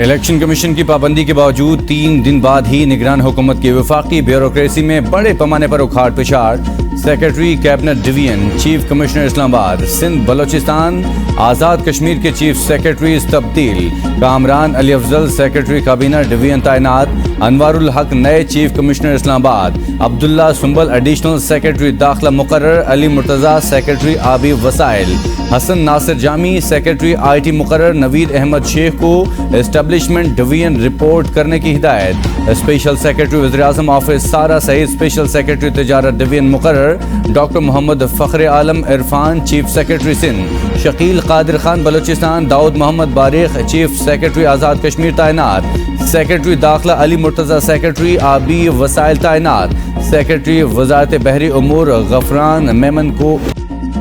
Election commission کی پابندی کے باوجود 3 دن بعد ہی نگران حکومت کی وفاقی بیوروکریسی میں بڑے پیمانے پر اکھاڑ پچھاڑ۔ Secretary cabinet division, chief commissioner Islamabad, Sindh Balochistan, Azad Kashmir کے چیف سیکرٹریز تبدیل۔ کامران علی افضل سیکرٹری کابینہ ڈویژن تعینات۔ انوار الحق نئے چیف کمشنر اسلام آباد۔ عبداللہ سنبل ایڈیشنل سیکرٹری داخلہ مقرر۔ علی مرتضی سیکرٹری آبی وسائل۔ حسن ناصر جامی سیکرٹری آئی ٹی مقرر۔ نوید احمد شیخ کو اسٹیبلشمنٹ ڈویژن رپورٹ کرنے کی ہدایت۔ اسپیشل سیکرٹری وزیراعظم آفس سارا سعید اسپیشل سیکرٹری تجارت ڈویژن مقرر۔ ڈاکٹر محمد فخر عالم عرفان چیف سیکرٹری سندھ۔ شکیل قادر خان بلوچستان۔ داؤد محمد باریخ چیف سیکرٹری آزاد کشمیر تعینات۔ سیکرٹری داخلہ علی مرتضی سیکرٹری آبی وسائل تعینات۔ سیکرٹری وزارت بحری امور غفران میمن کو۔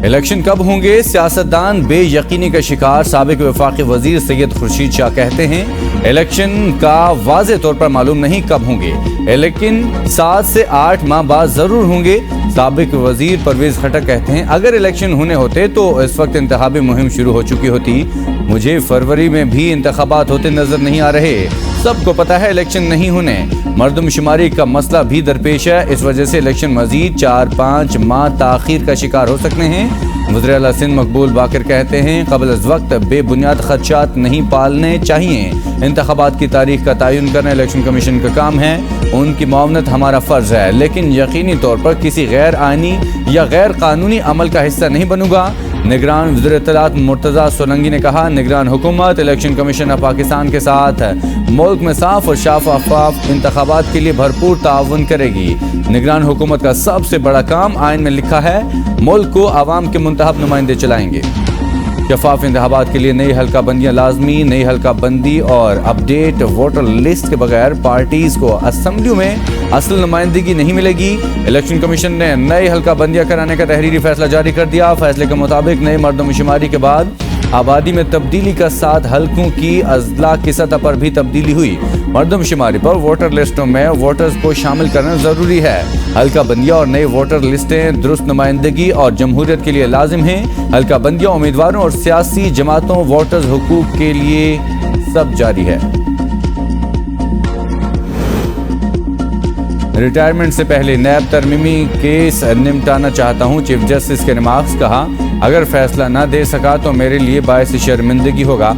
الیکشن کب ہوں گے؟ سیاستدان بے یقینی کا شکار۔ سابق وفاقی وزیر سید خورشید شاہ کہتے ہیں الیکشن کا واضح طور پر معلوم نہیں کب ہوں گے، لیکن 7 سے 8 ماہ بعد ضرور ہوں گے۔ سابق وزیر پرویز خٹک کہتے ہیں اگر الیکشن ہونے ہوتے تو اس وقت انتخابی مہم شروع ہو چکی ہوتی۔ مجھے فروری میں بھی انتخابات ہوتے نظر نہیں آ رہے۔ سب کو پتا ہے الیکشن نہیں ہونے۔ مردم شماری کا مسئلہ بھی درپیش ہے، اس وجہ سے الیکشن مزید 4-5 ماہ تاخیر کا شکار ہو سکتے ہیں۔ وزیر اعلیٰ سندھ مقبول باقر کہتے ہیں قبل از وقت بے بنیاد خدشات نہیں پالنے چاہیے۔ انتخابات کی تاریخ کا تعین کرنا الیکشن کمیشن کا کام ہے، ان کی معاونت ہمارا فرض ہے، لیکن یقینی طور پر کسی غیر آئینی یا غیر قانونی عمل کا حصہ نہیں بنوں گا۔ نگران وزیر اطلاعات مرتضی سولنگی نے کہا نگران حکومت الیکشن کمیشن آف پاکستان کے ساتھ ملک میں صاف اور شفاف انتخابات کے لیے بھرپور تعاون کرے گی۔ نگران حکومت کا سب سے بڑا کام آئین میں لکھا ہے، ملک کو عوام کے منتخب نمائندے چلائیں گے۔ شفاف انتخابات کے لیے نئی حلقہ بندیاں لازمی۔ نئی حلقہ بندی اور اپ ڈیٹ ووٹر لسٹ کے بغیر پارٹیز کو اسمبلیوں میں اصل نمائندگی نہیں ملے گی۔ الیکشن کمیشن نے نئی حلقہ بندیاں کرانے کا تحریری فیصلہ جاری کر دیا۔ فیصلے کے مطابق نئے مردم شماری کے بعد آبادی میں تبدیلی کا 7 حلقوں کی اضلاع کی سطح پر بھی تبدیلی ہوئی۔ مردم شماری پر ووٹر لسٹوں میں ووٹرز کو شامل کرنا ضروری ہے۔ حلقہ بندیاں اور نئی ووٹر لسٹیں درست نمائندگی اور جمہوریت کے لیے لازم ہیں۔ حلقہ بندیاں امیدواروں اور سیاسی جماعتوں ووٹرز حقوق کے لیے سب جاری ہے۔ ریٹائرمنٹ سے پہلے نیب ترمیمی کیس نمٹانا چاہتا ہوں، چیف جسٹس کے ریمارکس۔ کہا اگر فیصلہ نہ دے سکا تو میرے لیے باعث شرمندگی ہوگا۔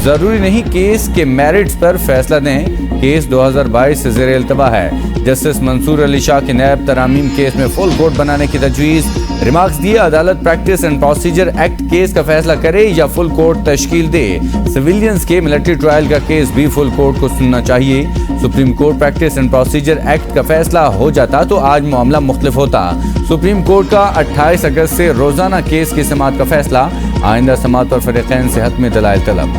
ضروری نہیں کیس کے میرٹس پر فیصلہ دیں، کیس 2022 سے زیر التوا ہے۔ جسٹس منصور علی شاہ کے نیب ترامیم کیس میں فل کورٹ بنانے کی تجویز۔ ریمارکس دیے عدالت practice and procedure act case کا فیصلہ کرے یا فل کورٹ تشکیل دے۔ سویلینز کے ملٹری ٹرائل کا کیس بھی فل کورٹ کو سننا چاہیے۔ Supreme court practice and procedure act کا فیصلہ ہو جاتا تو آج معاملہ مختلف ہوتا۔ سپریم کورٹ کا 28 اگست سے روزانہ کیس کی سماعت کا فیصلہ۔ آئندہ سماعت پر فریقین سے حتمی دلائل طلب۔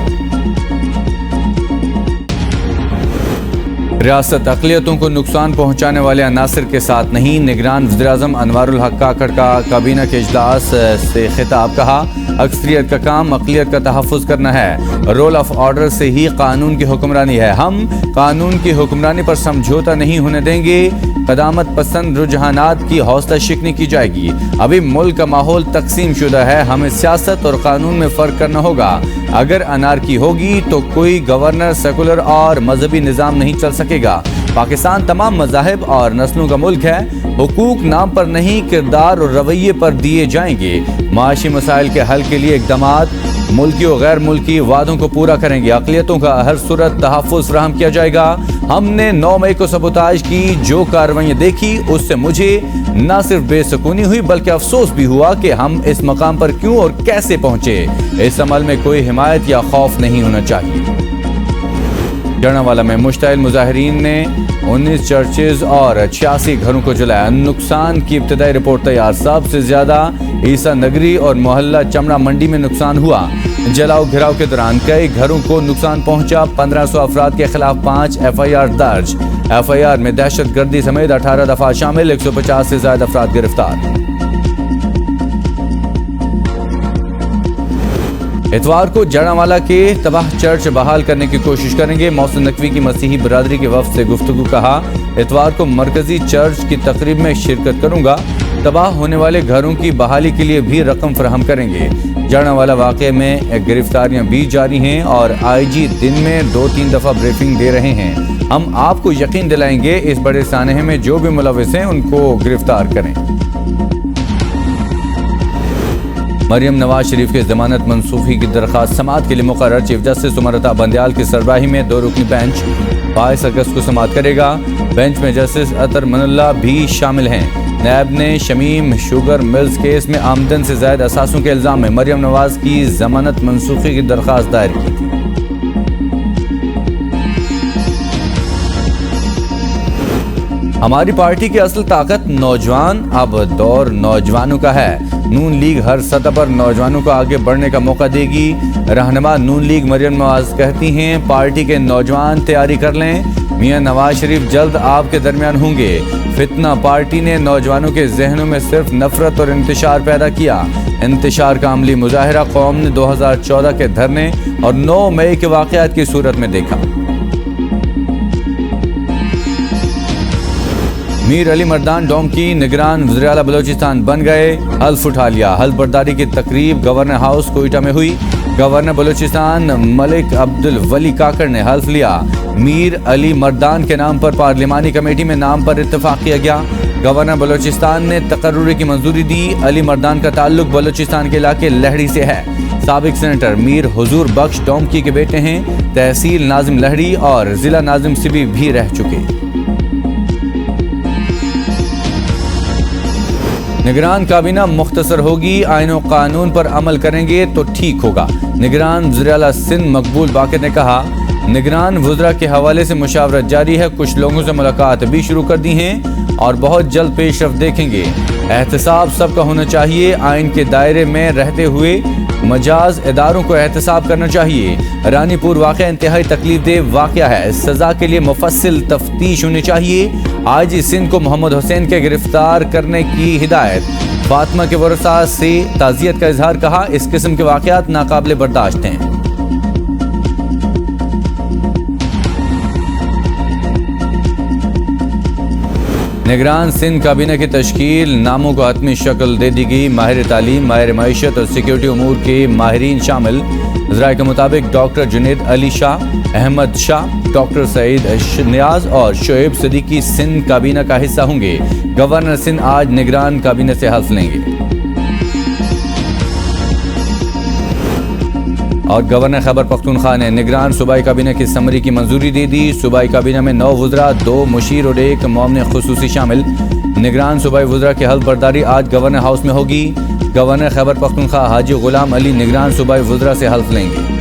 ریاست اقلیتوں کو نقصان پہنچانے والے عناصر کے ساتھ نہیں۔ نگران وزیراعظم انوار الحق کاکڑ کا کابینہ کے اجلاس سے خطاب۔ کہا اکثریت کا کام اقلیت کا تحفظ کرنا ہے، رول آف آرڈر سے ہی قانون کی حکمرانی ہے۔ ہم قانون کی حکمرانی پر سمجھوتہ نہیں ہونے دیں گے۔ قدامت پسند رجحانات کی حوصلہ شکنی کی جائے گی۔ ابھی ملک کا ماحول تقسیم شدہ ہے، ہمیں سیاست اور قانون میں فرق کرنا ہوگا۔ اگر انارکی ہوگی تو کوئی گورنر، سیکولر اور مذہبی نظام نہیں چل سکے گا۔ پاکستان تمام مذاہب اور نسلوں کا ملک ہے۔ حقوق نام پر نہیں، کردار اور رویے پر دیے جائیں گے۔ معاشی مسائل کے حل کے لیے اقدامات ملکی و غیر ملکی وعدوں کو پورا کریں گے۔ اقلیتوں کا ہر صورت تحفظ فراہم کیا جائے گا۔ ہم نے 9 مئی کو سبوتاژ کی جو کارروائیاں دیکھی اس سے مجھے نہ صرف بے سکونی ہوئی بلکہ افسوس بھی ہوا کہ ہم اس مقام پر کیوں اور کیسے پہنچے۔ اس عمل میں کوئی حمایت یا خوف نہیں ہونا چاہیے۔ جڑنوالا میں مشتعل مظاہرین نے 19 چرچز اور 86 گھروں کو جلایا۔ نقصان کی ابتدائی رپورٹ تیار۔ سب سے زیادہ عیسیٰ نگری اور محلہ چمڑا منڈی میں نقصان ہوا۔ جلاؤ گھراؤ کے دوران کئی گھروں کو نقصان پہنچا۔ 1500 افراد کے خلاف 5 FIR درج۔ FIR میں دہشت گردی سمیت 18 دفعہ شامل، 150 سے زائد افراد گرفتار۔ اتوار کو جڑنوالا کے تباہ چرچ بحال کرنے کی کوشش کریں گے۔ محسن نقوی کی مسیحی برادری کے وفد سے گفتگو۔ کہا اتوار کو مرکزی چرچ کی تقریب میں شرکت کروں گا۔ تباہ ہونے والے گھروں کی بحالی کے لیے بھی رقم فراہم کریں گے۔ جانا والا واقعے میں گرفتاریاں بھی جاری ہیں اور آئی جی دن میں 2-3 دفعہ بریفنگ دے رہے ہیں۔ ہم آپ کو یقین دلائیں گے اس بڑے سانحے میں جو بھی ملوث ہیں ان کو گرفتار کریں۔ مریم نواز شریف کے ضمانت منسوخی کی درخواست سماعت کے لیے مقرر۔ چیف جسٹس امرتا بندیال کی سربراہی میں 2 رکنی بینچ 22 اگست کو سماعت کرے گا۔ بینچ میں جسٹس اطہر من اللہ بھی شامل ہیں۔ نیب نے شمیم شوگر ملز کیس میں آمدن سے زائد اثاثوں کے الزام میں مریم نواز کی ضمانت منسوخی کی درخواست دائر کی تھی۔ ہماری پارٹی کی اصل طاقت نوجوان، اب دور نوجوانوں کا ہے۔ نون لیگ ہر سطح پر نوجوانوں کو آگے بڑھنے کا موقع دے گی۔ رہنما نون لیگ مریم نواز کہتی ہیں پارٹی کے نوجوان تیاری کر لیں، میاں نواز شریف جلد آپ کے درمیان ہوں گے۔ فتنہ پارٹی نے نوجوانوں کے ذہنوں میں صرف نفرت اور انتشار پیدا کیا۔ انتشار کا عملی مظاہرہ قوم نے 2014 کے دھرنے اور 9 مئی کے واقعات کی صورت میں دیکھا۔ میر علی مردان ڈوم کی نگران وزیراعلیٰ بلوچستان بن گئے، حلف اٹھا لیا۔ حلف برداری کی تقریب گورنر ہاؤس کوئٹہ میں ہوئی۔ گورنر بلوچستان ملک عبدالولی کاکڑ نے حلف لیا۔ میر علی مردان کے نام پر پارلیمانی کمیٹی میں نام پر اتفاق کیا گیا۔ گورنر بلوچستان نے تقرری کی منظوری دی۔ علی مردان کا تعلق بلوچستان کے علاقے لہڑی سے ہے۔ سابق سینیٹر میر حضور بخش ڈومکی کے بیٹے ہیں۔ تحصیل ناظم لہڑی اور ضلع ناظم سبی بھی رہ چکے۔ نگران کابینہ مختصر ہوگی، آئین و قانون پر عمل کریں گے تو ٹھیک ہوگا۔ نگران وزیراعلیٰ سندھ مقبول باقر نے کہا نگران وزراء کے حوالے سے مشاورت جاری ہے، کچھ لوگوں سے ملاقات بھی شروع کر دی ہیں اور بہت جلد پیش رفت دیکھیں گے۔ احتساب سب کا ہونا چاہیے، آئین کے دائرے میں رہتے ہوئے مجاز اداروں کو احتساب کرنا چاہیے۔ رانی پور واقعہ انتہائی تکلیف دہ واقعہ ہے، سزا کے لیے مفصل تفتیش ہونی چاہیے۔ آئی جی سندھ کو محمد حسین کے گرفتار کرنے کی ہدایت۔ فاطمہ کے ورثاء سے تعزیت کا اظہار، کہا اس قسم کے واقعات ناقابل برداشت ہیں۔ نگران سندھ کابینہ کی تشکیل، ناموں کو حتمی شکل دے دی گئی۔ ماہر تعلیم، ماہر معیشت اور سیکیورٹی امور کے ماہرین شامل۔ ذرائع کے مطابق ڈاکٹر جنید علی شاہ، احمد شاہ، ڈاکٹر سعید نیاز اور شعیب صدیقی سندھ کابینہ کا حصہ ہوں گے۔ گورنر سندھ آج نگران کابینہ سے حلف لیں گے اور گورنر خیبر پختونخوا نے نگران صوبائی کابینہ کی سمری کی منظوری دے دی۔ صوبائی کابینہ میں 9 وزراء، 2 مشیر اور 1 معاون خصوصی شامل۔ نگران صوبائی وزراء کی حلف برداری آج گورنر ہاؤس میں ہوگی۔ گورنر خیبر پختونخوا حاجی غلام علی نگران صوبائی وزراء سے حلف لیں گے۔